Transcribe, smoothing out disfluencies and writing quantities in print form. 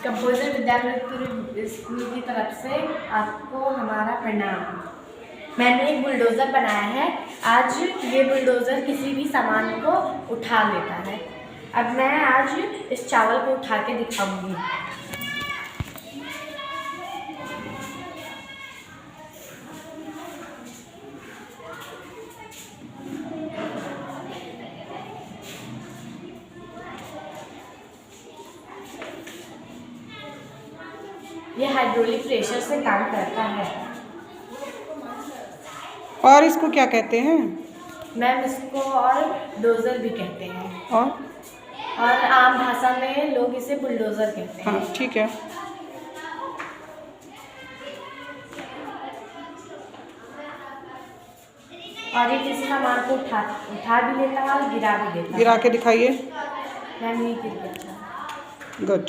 Composer विद्यालय school की तरफ से आपको हमारा प्रणाम। मैंने एक बुलडोज़र बनाया है। आज ये बुलडोज़र किसी भी सामान को उठा लेता है। अब मैं आज इस चावल को उठा के दिखाऊंगी। ये हाइड्रोलिक प्रेशर से काम करता है। और इसको क्या कहते हैं? मैम इसको और डोज़र भी कहते हैं और आम भाषा में लोग इसे बुलडोज़र कहते हैं। हाँ ठीक है। और ये किसी सामान को उठा भी लेता है और गिरा भी देता है। गिरा के दिखाइए। मैम ये गिर गया। गुड।